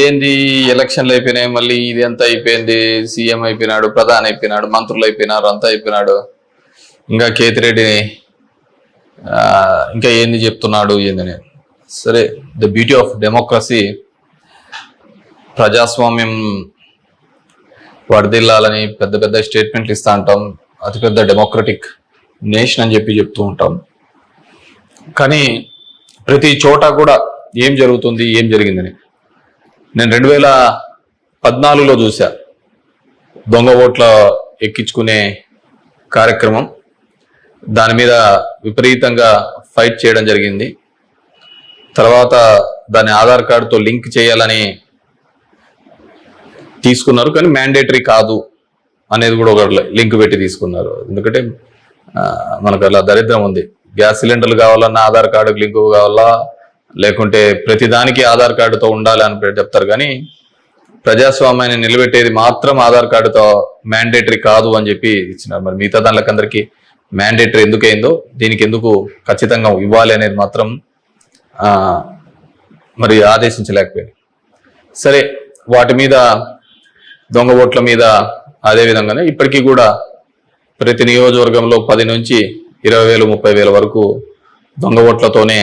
ఏంది ఎలక్షన్లు అయిపోయినాయి, మళ్ళీ ఇది ఎంత అయిపోయింది, సీఎం అయిపోయినాడు, ప్రధాని అయిపోయినాడు, మంత్రులు అయిపోయినారు, అంతా అయిపోయినాడు, ఇంకా కేతిరెడ్డిని ఇంకా ఏంది చెప్తున్నాడు ఏందని. సరే, ద బ్యూటీ ఆఫ్ డెమోక్రసీ, ప్రజాస్వామ్యం వర్ధిల్లాలని పెద్ద పెద్ద స్టేట్మెంట్లు ఇస్తూ ఉంటాం, అతిపెద్ద డెమోక్రటిక్ నేషన్ అని చెప్పి చెప్తూ ఉంటాం. కానీ ప్రతి చోట కూడా ఏం జరుగుతుంది, ఏం జరిగిందని నేను 2014లో చూసా. దొంగ ఓట్ల ఎక్కించుకునే కార్యక్రమం, దాని మీద విపరీతంగా ఫైట్ చేయడం జరిగింది. తర్వాత దాన్ని ఆధార్ కార్డుతో లింక్ చేయాలని తీసుకున్నారు, కానీ మ్యాండేటరీ కాదు అనేది కూడా ఒక లింక్ పెట్టి తీసుకున్నారు. ఎందుకంటే మనకు అలా దరిద్రం ఉంది. గ్యాస్ సిలిండర్లు కావాలన్నా ఆధార్ కార్డుకి లింక్ కావాలా, లేకుంటే ప్రతిదానికి ఆధార్ కార్డుతో ఉండాలి అని చెప్తారు. కానీ ప్రజాస్వామ్యాన్ని నిలబెట్టేది మాత్రం ఆధార్ కార్డుతో మ్యాండేటరీ కాదు అని చెప్పి ఇచ్చినారు. మరి మిగతా దానికందరికీ మ్యాండేటరీ ఎందుకైందో, దీనికి ఎందుకు ఖచ్చితంగా ఇవ్వాలి అనేది మాత్రం మరి ఆదేశించలేకపోయింది. సరే, వాటి మీద, దొంగ ఓట్ల మీద అదే విధంగానే ఇప్పటికీ కూడా ప్రతి నియోజకవర్గంలో 10 నుంచి 20,000 30,000 వరకు దొంగ ఓట్లతోనే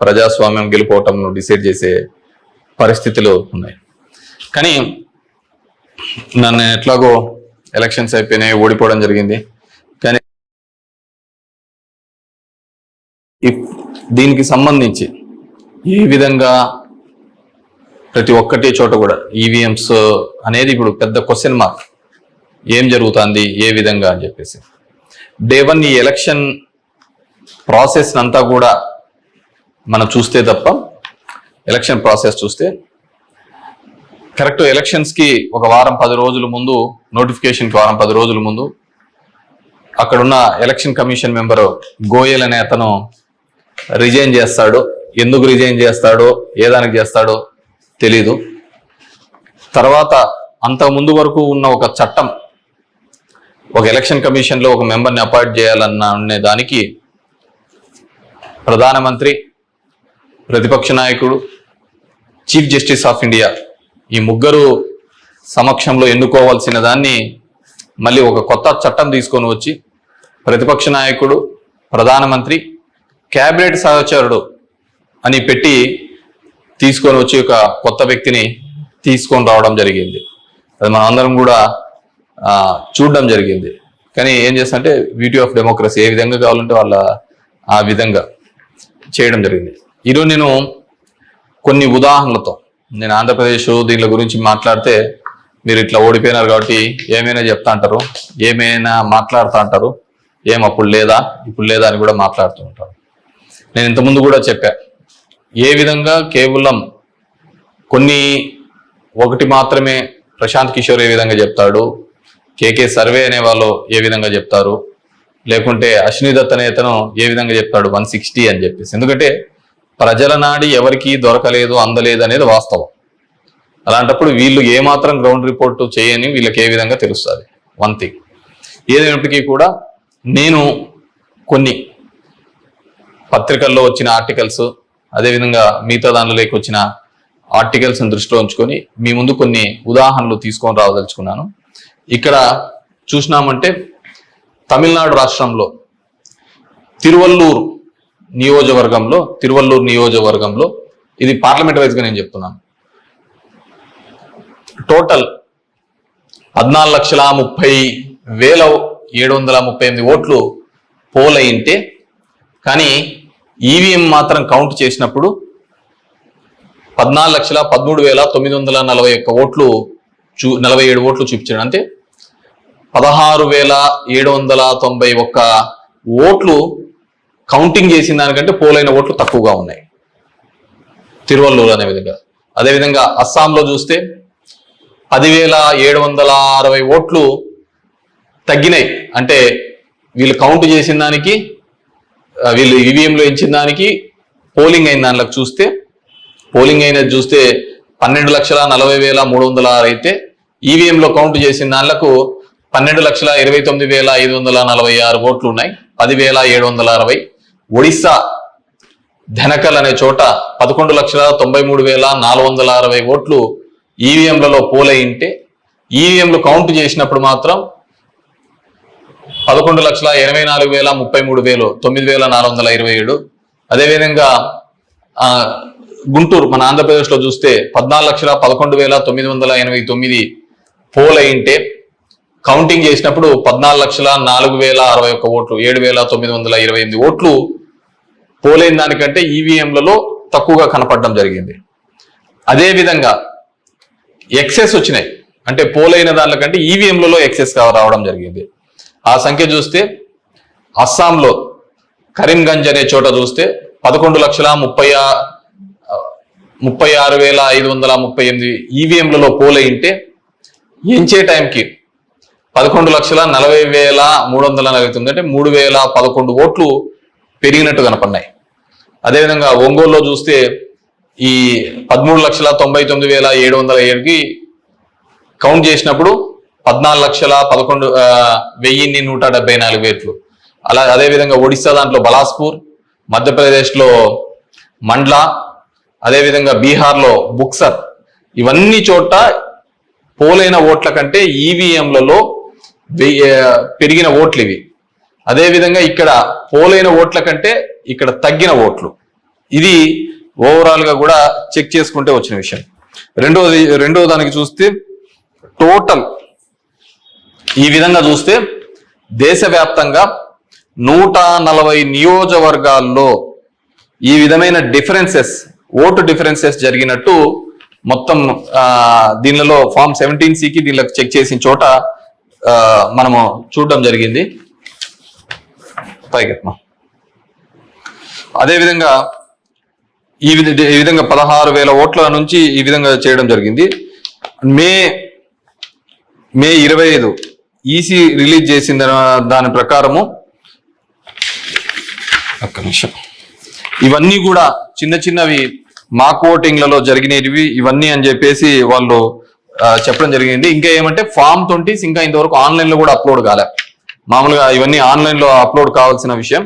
ప్రజాస్వామ్యం గెలుపోవటంను డిసైడ్ చేసే పరిస్థితులు ఉన్నాయి. కానీ నన్ను ఎట్లాగో ఎలక్షన్స్ అయిపోయినాయి, ఓడిపోవడం జరిగింది. కానీ దీనికి సంబంధించి ఏ విధంగా ప్రతి ఒక్కటి చోట కూడా ఈవీఎంస్ అనేది ఇప్పుడు పెద్ద క్వశ్చన్ మార్క్. ఏం జరుగుతుంది, ఏ విధంగా అని చెప్పేసి డే 1 ఈ ఎలక్షన్ ప్రాసెస్ అంతా కూడా మనం చూస్తే తప్ప, ఎలక్షన్ ప్రాసెస్ చూస్తే కరెక్ట్ ఎలక్షన్స్కి ఒక వారం 10 రోజుల ముందు, నోటిఫికేషన్కి వారం 10 రోజుల ముందు అక్కడున్న ఎలక్షన్ కమిషన్ మెంబరు గోయల్ అనే అతను రిజైన్ చేస్తాడు. ఎందుకు రిజైన్ చేస్తాడో, ఏ దానికి చేస్తాడో తెలీదు. తర్వాత అంత ముందు వరకు ఉన్న ఒక చట్టం, ఒక ఎలక్షన్ కమిషన్లో ఒక మెంబర్ని అపాయింట్ చేయాలన్న దానికి ప్రధానమంత్రి, ప్రతిపక్ష నాయకుడు, చీఫ్ జస్టిస్ ఆఫ్ ఇండియా ఈ ముగ్గురు సమక్షంలో ఎన్నుకోవాల్సిన దాన్ని మళ్ళీ ఒక కొత్త చట్టం తీసుకొని వచ్చి ప్రతిపక్ష నాయకుడు, ప్రధానమంత్రి, క్యాబినెట్ సహచరుడు అని పెట్టి తీసుకొని వచ్చి ఒక కొత్త వ్యక్తిని తీసుకొని రావడం జరిగింది. అది మనం అందరం కూడా చూడడం జరిగింది. కానీ ఏం చేస్తారంటే బ్యూటీ ఆఫ్ డెమోక్రసీ, ఏ విధంగా కావాలంటే వాళ్ళ ఆ విధంగా చేయడం జరిగింది. ఈరోజు నేను కొన్ని ఉదాహరణలతో, నేను ఆంధ్రప్రదేశ్ దీని గురించి మాట్లాడితే మీరు ఇట్లా ఓడిపోయినారు కాబట్టి ఏమైనా చెప్తా అంటారు, ఏమైనా మాట్లాడుతూ అంటారు, ఏం అప్పుడు లేదా ఇప్పుడు లేదా అని కూడా మాట్లాడుతూ ఉంటారు. నేను ఇంతకుముందు కూడా చెప్పా, ఏ విధంగా కేవలం ఒకటి మాత్రమే ప్రశాంత్ కిషోర్ ఏ విధంగా చెప్తాడు, కేకే సర్వే అనే వాళ్ళు ఏ విధంగా చెప్తారు, లేకుంటే అశ్విని దత్ అనే అతను ఏ విధంగా చెప్తాడు 160 అని చెప్పేసి. ఎందుకంటే ప్రజల నాడి ఎవరికి దొరకలేదు, అందలేదు అనేది వాస్తవం. అలాంటప్పుడు వీళ్ళు ఏమాత్రం గ్రౌండ్ రిపోర్ట్ చేయని వీళ్ళకి ఏ విధంగా తెలుస్తుంది? One thing. ఏదైనప్పటికీ కూడా నేను కొన్ని పత్రికల్లో వచ్చిన ఆర్టికల్స్, అదేవిధంగా మిగతా దానిలోకి వచ్చిన ఆర్టికల్స్ని దృష్టిలో ఉంచుకొని మీ ముందు కొన్ని ఉదాహరణలు తీసుకొని రావదలుచుకున్నాను. ఇక్కడ చూసినామంటే తమిళనాడు రాష్ట్రంలో తిరువల్లూరు నియోజకవర్గంలో ఇది పార్లమెంట్ వైజ్గా నేను చెప్తున్నాను, టోటల్ 14,30,738 ఓట్లు పోల్ అయింటే, కానీ ఈవీఎం మాత్రం కౌంట్ చేసినప్పుడు 14,13,941 ఓట్లు 47 ఓట్లు చూపించాడు. అంటే 16,791 ఓట్లు కౌంటింగ్ చేసిన దానికంటే పోలైన ఓట్లు తక్కువగా ఉన్నాయి తిరువల్లూరు అనే విధంగా. అదేవిధంగా అస్సాంలో చూస్తే 10,760 ఓట్లు తగ్గినాయి. అంటే వీళ్ళు కౌంట్ చేసిన దానికి, వీళ్ళు ఈవీఎంలో ఇచ్చిన దానికి పోలింగ్ అయిన దానిలోకి చూస్తే, పోలింగ్ అయినది చూస్తే 12,40,306 అయితే ఈవీఎంలో కౌంట్ చేసిన దానిలకు 12,29,546 ఓట్లు ఉన్నాయి, 10,760. ఒడిస్సా ధెనకల్ అనే చోట 11,93,460 ఓట్లు ఈవీఎంలలో పోలయింటే ఈవీఎంలు కౌంట్ చేసినప్పుడు మాత్రం 11,84,033 9,427. అదేవిధంగా గుంటూరు మన ఆంధ్రప్రదేశ్లో చూస్తే 14,11,989 పోలయింటే కౌంటింగ్ చేసినప్పుడు 14,04,061 ఓట్లు 7,928 ఓట్లు పోలైన దానికంటే ఈవీఎంలలో తక్కువగా కనపడడం జరిగింది. అదేవిధంగా ఎక్సెస్ వచ్చినాయి, అంటే పోలైన దానికంటే ఈవీఎంలలో ఎక్సెస్ రావడం జరిగింది. ఆ సంఖ్య చూస్తే అస్సాంలో కరీంగంజ్ అనే చోట చూస్తే 11,36,538 ఈవీఎంలలో పోలయింటే ఎంచే టైంకి 11,40,349 అంటే 3,011 ఓట్లు పెరిగినట్టు కనపడినాయి. అదేవిధంగా ఒంగోలులో చూస్తే ఈ 13,99,707కి కౌంట్ చేసినప్పుడు 14,11,174 ఓట్లు. అదేవిధంగా ఒడిశా దాంట్లో బలాస్పూర్, మధ్యప్రదేశ్లో మండ్లా, అదేవిధంగా బీహార్లో బుక్సర్, ఇవన్నీ చోట పోలైన ఓట్ల కంటే ఈవీఎంలలో పెరిగిన ఓట్లు ఇవి. అదేవిధంగా ఇక్కడ పోలైన ఓట్ల కంటే ఇక్కడ తగ్గిన ఓట్లు. ఇది ఓవరాల్ గా కూడా చెక్ చేసుకుంటే వచ్చిన విషయం. రెండో దానికి చూస్తే టోటల్ ఈ విధంగా చూస్తే దేశవ్యాప్తంగా 140 నియోజకవర్గాల్లో ఈ విధమైన ఓటు డిఫరెన్సెస్ జరిగినట్టు మొత్తం దీనిలో ఫామ్ 17C దీనిలో చెక్ చేసిన చోట మనము చూడడం జరిగింది. అదేవిధంగా ఈ విధంగా 16,000 ఓట్ల నుంచి ఈ విధంగా చేయడం జరిగింది. మే 25 ఈసీ రిలీజ్ చేసిన దాని ప్రకారము ఒక్క నిమిషం, ఇవన్నీ కూడా చిన్నవి మాక్ ఓటింగ్లలో జరిగినవి ఇవన్నీ అని చెప్పేసి వాళ్ళు చెప్పడం జరిగింది. ఇంకా ఏమంటే ఫామ్ 20 ఇంకా ఇంతవరకు ఆన్లైన్ లో కూడా అప్లోడ్ కాలే. మామూలుగా ఇవన్నీ ఆన్లైన్ లో అప్లోడ్ కావాల్సిన విషయం.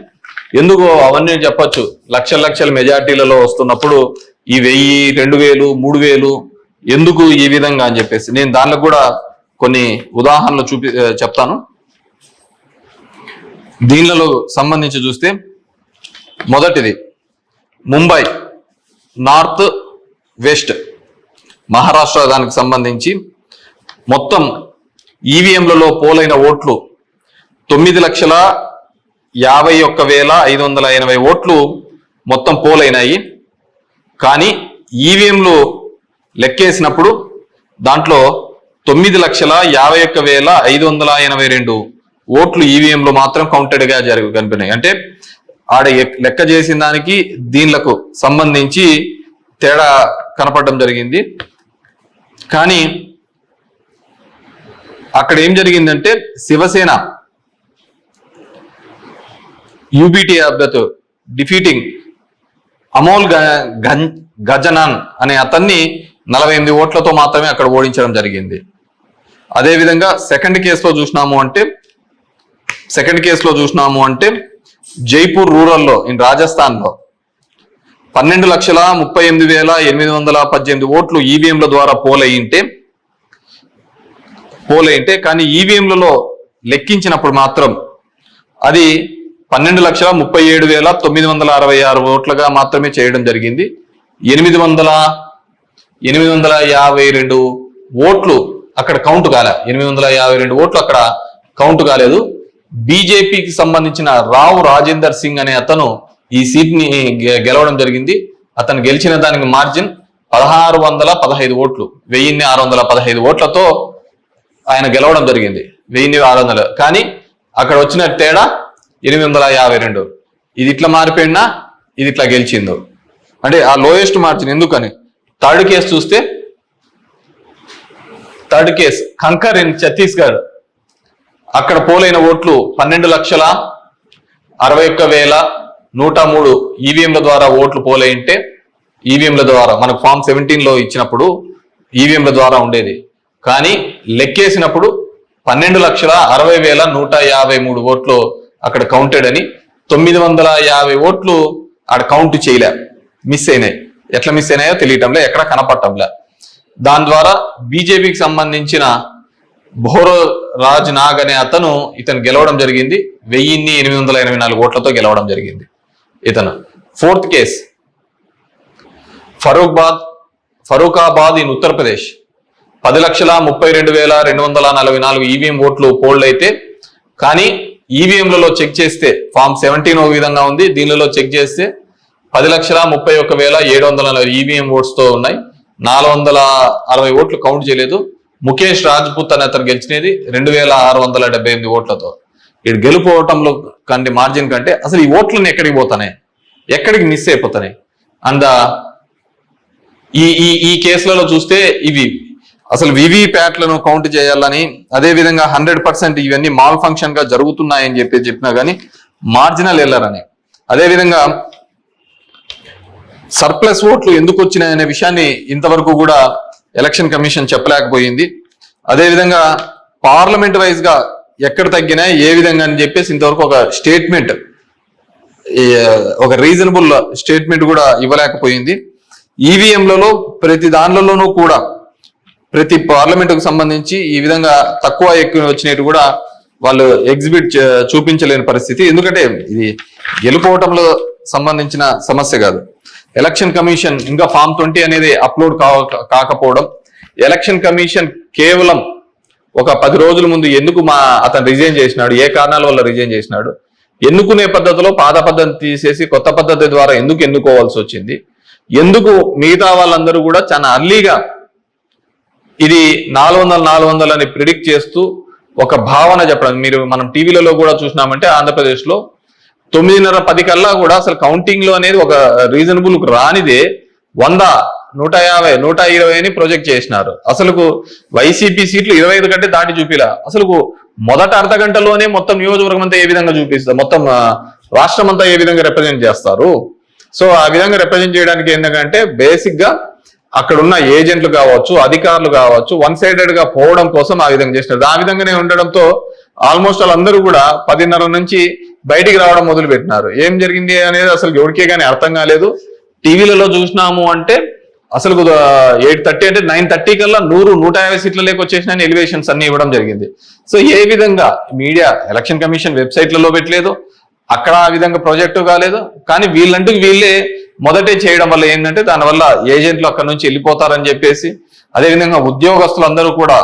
ఎందుకు అవన్నీ చెప్పొచ్చు, లక్షల మెజార్టీలలో వస్తున్నప్పుడు ఈ 1000, 2000, 3000 ఎందుకు ఈ విధంగా అని చెప్పేసి నేను దానిలో కూడా కొన్ని ఉదాహరణలు చెప్తాను. దీనిలో సంబంధించి చూస్తే మొదటిది ముంబై నార్త్ వెస్ట్ మహారాష్ట్ర దానికి సంబంధించి మొత్తం ఈవీఎంలలో పోలైన ఓట్లు 9,51,580 ఓట్లు మొత్తం పోలైనాయి. కానీ ఈవీఎంలు లెక్కేసినప్పుడు దాంట్లో 9,51,582 ఓట్లు ఈవీఎంలు మాత్రం కౌంటెడ్ గా కనిపినాయి. అంటే ఆడ లెక్క చేసిన దానికి దీనిలకు సంబంధించి తేడా కనపడడం జరిగింది. కానీ అక్కడ ఏం జరిగిందంటే శివసేన యూబీటీ అభ్యర్థి డిఫీటింగ్ అమోల్ గజనాన్ అనే అతన్ని 48 ఓట్లతో మాత్రమే అక్కడ ఓడించడం జరిగింది. అదేవిధంగా సెకండ్ కేసులో చూసినాము అంటే జైపూర్ రూరల్లో రాజస్థాన్ లో 12,38,818 ఓట్లు ఈవీఎంల ద్వారా పోలయింటే కానీ ఈవీఎంలలో లెక్కించినప్పుడు మాత్రం అది 12,37,966 ఓట్లుగా మాత్రమే చేయడం జరిగింది. 852 ఓట్లు అక్కడ కౌంట్ కాలే. 852 ఓట్లు అక్కడ కౌంట్ కాలేదు. బీజేపీకి సంబంధించిన రావు రాజేందర్ సింగ్ అనే అతను ఈ సీట్ ని గెలవడం జరిగింది. అతను గెలిచిన దానికి మార్జిన్ 1,615 ఓట్లు, 1,615 ఓట్లతో ఆయన గెలవడం జరిగింది. 1,600. కానీ అక్కడ వచ్చిన తేడా 852. ఇది ఇట్లా మారిపోయినా ఇది ఇట్లా గెలిచిందో అంటే ఆ లోయెస్ట్ మార్జిన్. ఎందుకని థర్డ్ కేసు కంకర్ ఇన్ ఛత్తీస్గఢ్ అక్కడ పోలైన ఓట్లు 12,61,103 ఈవీఎంల ద్వారా ఓట్లు పోలైంటే ఈవీఎంల ద్వారా మనకు ఫామ్ 17లో ఇచ్చినప్పుడు ఈవీఎంల ద్వారా ఉండేది. కానీ లెక్కేసినప్పుడు 12,60,153 ఓట్లు అక్కడ కౌంటెడ్ అని 950 ఓట్లు ఆడ కౌంట్ చేయలే, మిస్ అయినాయి. ఎట్లా మిస్ అయినాయో తెలియటంలే, ఎక్కడ కనపడటంలే. దాని ద్వారా బీజేపీకి సంబంధించిన బోరో రాజ్ నాగ్ అనే ఇతను గెలవడం జరిగింది. 1884 ఓట్లతో గెలవడం జరిగింది ఇతను. Fourth case Farrukhabad in Uttar Pradesh. 10,32,244 EVM ఓట్లు పోల్డ్ అయితే, కానీ ఈవీఎంలలో చెక్ చేస్తే ఫామ్ 17 ఒక విధంగా ఉంది, దీనిలో చెక్ చేస్తే 10,31,740 ఈవీఎం ఓట్స్ తో ఉన్నాయి. 460 ఓట్లు కౌంట్ చేయలేదు. ముఖేష్ రాజ్పుత్ అనే అతను గెలిచినది 2,678 ఓట్లతో. ఇటు గెలుపోవటంలో కంటే మార్జిన్ కంటే అసలు ఈ ఓట్లను ఎక్కడికి పోతాయి, ఎక్కడికి మిస్ అయిపోతాయి. అండ్ ఈ కేసులలో చూస్తే ఇవి అసలు వివిప్యాట్లను కౌంట్ చేయాలని, అదే విధంగా 100% ఇవన్నీ మాల్ ఫంక్షన్ గా జరుగుతున్నాయని చెప్పినా కానీ మార్జినల్ ఎర్రర్ అని, అదే విధంగా సర్ప్లస్ ఓట్లు ఎందుకు వచ్చినాయనే విషయాన్ని ఇంతవరకు కూడా ఎలక్షన్ కమిషన్ చెప్పలేకపోయింది. అదేవిధంగా పార్లమెంట్ వైజ్ గా ఎక్కడ తగ్గినాయి, ఏ విధంగా అని చెప్పేసి ఇంతవరకు ఒక స్టేట్మెంట్, ఒక రీజనబుల్ స్టేట్మెంట్ కూడా ఇవ్వలేకపోయింది. ఈవీఎంలలో ప్రతి దానిలోనూ కూడా ప్రతి పార్లమెంటుకు సంబంధించి ఈ విధంగా తక్కువ ఎక్కువ వచ్చినట్టు కూడా వాళ్ళు ఎగ్జిబిట్ చూపించలేని పరిస్థితి. ఎందుకంటే ఇది గెలుపోవటంలో సంబంధించిన సమస్య కాదు. ఎలక్షన్ కమిషన్ ఇంకా ఫామ్ 20 అనేది అప్లోడ్ కాకపోవడం, ఎలక్షన్ కమిషన్ కేవలం ఒక 10 రోజుల ముందు ఎందుకు అతను రిజైన్ చేసినాడు, ఏ కారణాల వల్ల రిజైన్ చేసినాడు, ఎన్నుకునే పద్ధతిలో పాత పద్ధతి తీసేసి కొత్త పద్ధతి ద్వారా ఎందుకు ఎన్నుకోవాల్సి వచ్చింది, ఎందుకు మిగతా వాళ్ళందరూ కూడా చాలా అర్లీగా ఇది 400 అని ప్రిడిక్ట్ చేస్తూ ఒక భావన చెప్పడం. మనం టీవీలలో కూడా చూసినామంటే ఆంధ్రప్రదేశ్ లో 9:30-10 కల్లా కూడా అసలు కౌంటింగ్ లో అనేది ఒక రీజనబుల్ రానిదే 100, 150, 120 అని ప్రొజెక్ట్ చేసినారు. అసలు వైసీపీ సీట్లు 25 కంటే దాటి చూపిలా. అసలు మొదట అర్ధ గంటలోనే మొత్తం నియోజకవర్గం అంతా ఏ విధంగా చూపిస్తారు, మొత్తం రాష్ట్రం అంతా ఏ విధంగా రిప్రజెంట్ చేస్తారు. సో ఆ విధంగా రిప్రజెంట్ చేయడానికి ఏంటంటే బేసిక్ గా అక్కడ ఉన్న ఏజెంట్లు కావచ్చు, అధికారులు కావచ్చు, వన్ సైడెడ్ గా పోవడం కోసం ఆ విధంగా చేసినారు. ఆ విధంగానే ఉండడంతో ఆల్మోస్ట్ వాళ్ళందరూ కూడా 10:30 నుంచి బయటికి రావడం మొదలు పెట్టినారు. ఏం జరిగింది అనేది అసలు ఎవరికే కానీ అర్థం కాలేదు. టీవీలలో చూసినాము అంటే అసలు 8:30 అంటే 9:30 కల్లా 100-150 సీట్ల లేక వచ్చేసిన ఎలివేషన్స్ అన్ని ఇవ్వడం జరిగింది. సో ఏ విధంగా మీడియా ఎలక్షన్ కమిషన్ వెబ్సైట్లలో పెట్టలేదు, అక్కడ ఆ విధంగా ప్రాజెక్టు కాలేదు. కానీ వీళ్ళంటూ వీళ్ళే మొదటే చేయడం వల్ల ఏంటంటే దానివల్ల ఏజెంట్లు అక్కడ నుంచి వెళ్ళిపోతారని చెప్పేసి, అదేవిధంగా ఉద్యోగస్తులందరూ కూడా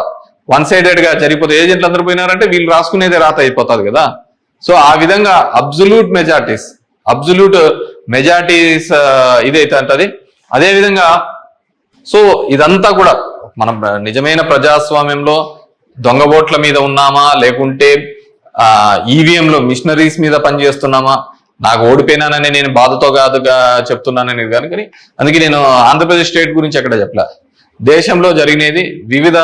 వన్ సైడెడ్ గా జరిగిపోతే ఏజెంట్లు అందరూ పోయినారంటే వీళ్ళు రాసుకునేదే రాత అయిపోతుంది కదా. సో ఆ విధంగా అబ్జల్యూట్ మెజారిటీస్ ఇదైతే అంటది. అదేవిధంగా సో ఇదంతా కూడా మనం నిజమైన ప్రజాస్వామ్యంలో దొంగ ఓట్ల మీద ఉన్నామా, లేకుంటే ఈవీఎంలో మిషనరీస్ మీద పనిచేస్తున్నామా, నాకు ఓడిపోయినానని నేను బాధతో కాదుగా చెప్తున్నానని కానీ అందుకే నేను ఆంధ్రప్రదేశ్ స్టేట్ గురించి ఎక్కడ చెప్పలే. దేశంలో జరిగినది వివిధ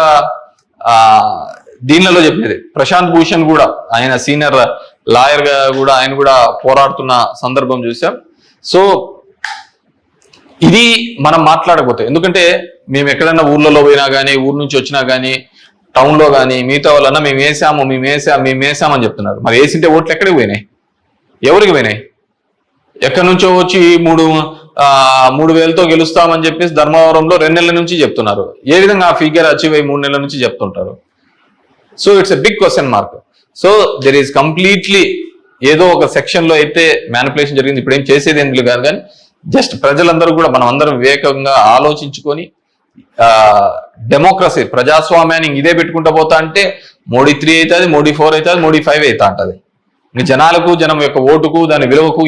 దీనిలలో చెప్పినది. ప్రశాంత్ భూషణ్ కూడా ఆయన సీనియర్ లాయర్ గా కూడా ఆయన కూడా పోరాడుతున్న సందర్భం చూసాం. సో ఇది మనం మాట్లాడకపోతే, ఎందుకంటే మేము ఎక్కడైనా ఊర్లలో పోయినా కానీ, ఊరు నుంచి వచ్చినా కానీ, టౌన్ లో కానీ మిగతా వాళ్ళన్నా మేము వేసామని చెప్తున్నారు. మరి వేసింటే ఓట్లు ఎక్కడికి పోయినాయి, ఎవరికి పోయినాయి? ఎక్కడి నుంచో వచ్చి 3,000తో గెలుస్తామని చెప్పేసి ధర్మవరంలో 2 నెలల నుంచి చెప్తున్నారు. ఏ విధంగా ఆ ఫిగర్ అచీవ్ అయ్యి 3 నెలల నుంచి చెప్తుంటారు? So it's a big question mark. So there is completely ఏదో ఒక సెక్షన్ లో అయితే మ్యానిపులేషన్ జరిగింది. ఇప్పుడు ఏం చేసేది ఎందుకు కాదు, కానీ జస్ట్ ప్రజలందరూ కూడా మనం అందరం వివేకంగా ఆలోచించుకొని డెమోక్రసీ ప్రజాస్వామ్యాన్ని ఇదే పెట్టుకుంటూ పోతా అంటే మోడీ 3 అవుతుంది, మోడీ 4 అవుతుంది, మోడీ 5 అవుతా ఉంటుంది. జనాలకు, జనం యొక్క ఓటుకు, దాని విలువకు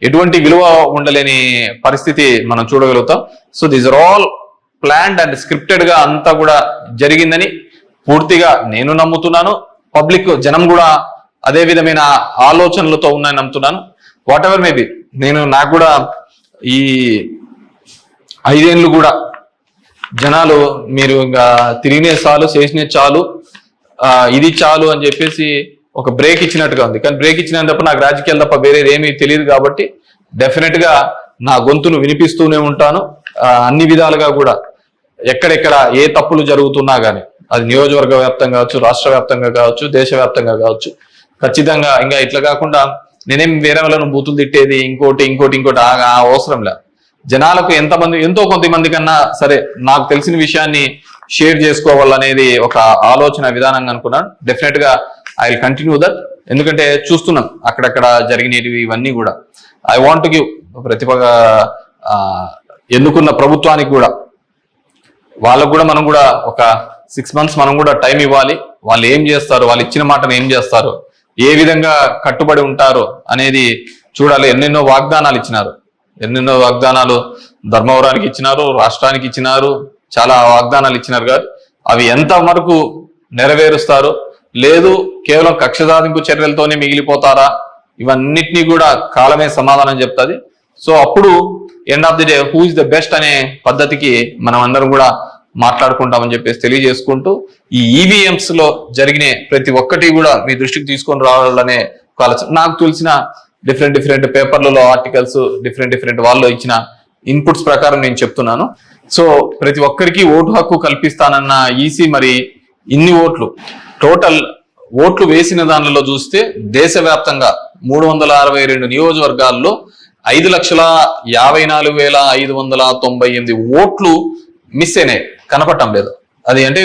ఎటువంటి విలువ ఉండలేని పరిస్థితి మనం చూడగలుగుతాం. So these are all planned and scripted గా అంతా కూడా జరిగిందని పూర్తిగా నేను నమ్ముతున్నాను. పబ్లిక్, జనం కూడా అదే విధమైన ఆలోచనలతో ఉన్నాయని నమ్ముతున్నాను. వాట్ ఎవర్ మేబీ, నాకు కూడా ఈ 5 ఏళ్ళు కూడా జనాలు మీరు ఇంకా తిరిగినే చాలు, చేసినే చాలు, ఇది చాలు అని చెప్పేసి ఒక బ్రేక్ ఇచ్చినట్టుగా ఉంది. కానీ బ్రేక్ ఇచ్చినందుకు నాకు రాజకీయాలు తప్ప వేరేది ఏమీ తెలియదు కాబట్టి డెఫినెట్ గా నా గొంతును వినిపిస్తూనే ఉంటాను. అన్ని విధాలుగా కూడా ఎక్కడెక్కడ ఏ తప్పులు జరుగుతున్నా కానీ, అది నియోజకవర్గ వ్యాప్తంగా కావచ్చు, రాష్ట్ర వ్యాప్తంగా కావచ్చు, దేశవ్యాప్తంగా కావచ్చు, ఖచ్చితంగా ఇంకా ఇట్లా కాకుండా నేనేం వేరే వాళ్ళను బూతులు తిట్టేది ఇంకోటి అవసరం లే. జనాలకు ఎంతో కొంతమంది కన్నా సరే నాకు తెలిసిన విషయాన్ని షేర్ చేసుకోవాలనేది ఒక ఆలోచన విధానంగా అనుకున్నాను. డెఫినెట్ గా ఐ విల్ కంటిన్యూ దట్. ఎందుకంటే చూస్తున్నాం అక్కడక్కడ జరిగినవి ఇవన్నీ కూడా. ఐ వాంట్ గివ్ ఎన్నుకున్న ప్రభుత్వానికి కూడా వాళ్ళకు కూడా మనం కూడా ఒక 6 months మనం కూడా టైం ఇవ్వాలి. వాళ్ళు ఏం చేస్తారు, వాళ్ళు ఇచ్చిన మాటను ఏం చేస్తారు, ఏ విధంగా కట్టుబడి ఉంటారు అనేది చూడాలి. ఎన్నెన్నో వాగ్దానాలు ధర్మవరానికి ఇచ్చినారు, రాష్ట్రానికి ఇచ్చినారు, చాలా వాగ్దానాలు ఇచ్చినారు కాదు. అవి ఎంత వరకు నెరవేరుస్తారు, లేదు కేవలం కక్ష సాధింపు చర్యలతోనే మిగిలిపోతారా, ఇవన్నిటినీ కూడా కాలమే సమాధానం చెప్తుంది. సో అప్పుడు end of the day who is the best అనే పద్ధతికి మనం అందరం కూడా మాట్లాడుకుంటామని చెప్పేసి తెలియజేసుకుంటూ, ఈ ఈవీఎంస్ లో జరిగిన ప్రతి ఒక్కటి కూడా మీ దృష్టికి తీసుకొని రావాలనే ఆలోచన. నాకు తెలిసిన డిఫరెంట్ పేపర్లలో ఆర్టికల్స్ డిఫరెంట్ వాళ్ళు ఇచ్చిన ఇన్పుట్స్ ప్రకారం నేను చెప్తున్నాను. సో ప్రతి ఒక్కరికి ఓటు హక్కు కల్పిస్తానన్న ఈసీ మరి ఇన్ని టోటల్ ఓట్లు వేసిన దానిలో చూస్తే దేశవ్యాప్తంగా 362 నియోజకవర్గాల్లో 5,54,598 ఓట్లు మిస్ అయినాయి, కనపడటం లేదు. అది అంటే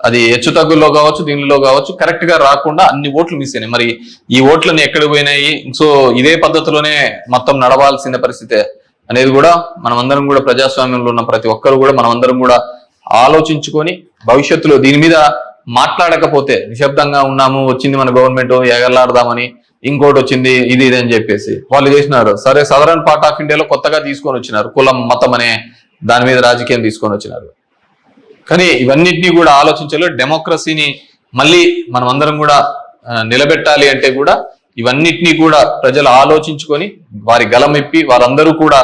అది హెచ్చు తగ్గుల్లో కావచ్చు, దీనిలో కావచ్చు, కరెక్ట్ గా రాకుండా అన్ని ఓట్లు మిస్ అయినాయి. మరి ఈ ఓట్లని ఎక్కడికి పోయినాయి? సో ఇదే పద్ధతిలోనే మొత్తం నడవాల్సిన పరిస్థితే అనేది కూడా మనమందరం కూడా ప్రజాస్వామ్యంలో ఉన్న ప్రతి ఒక్కరు కూడా మనమందరం కూడా ఆలోచించుకొని భవిష్యత్తులో దీని మీద మాట్లాడకపోతే నిశ్శబ్దంగా ఉన్నాము, వచ్చింది మన గవర్నమెంట్ ఎగలాడదామని, ఇంకోటి వచ్చింది ఇది అని చెప్పేసి వాళ్ళు చేసినారు. సరే, సదరన్ పార్ట్ ఆఫ్ ఇండియాలో కొత్తగా తీసుకొని వచ్చినారు కులం మతం అనే దాని మీద రాజకీయం తీసుకొని వచ్చినారు. కానీ ఇవన్నిటినీ కూడా ఆలోచించాలి. డెమోక్రసీని మళ్ళీ మనం అందరం కూడా నిలబెట్టాలి అంటే కూడా ఇవన్నిటినీ కూడా ప్రజలు ఆలోచించుకొని వారి గలం ఇప్పి వారందరూ కూడా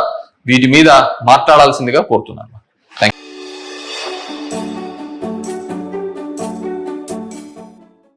వీటి మీద మాట్లాడాల్సిందిగా కోరుతున్నాను.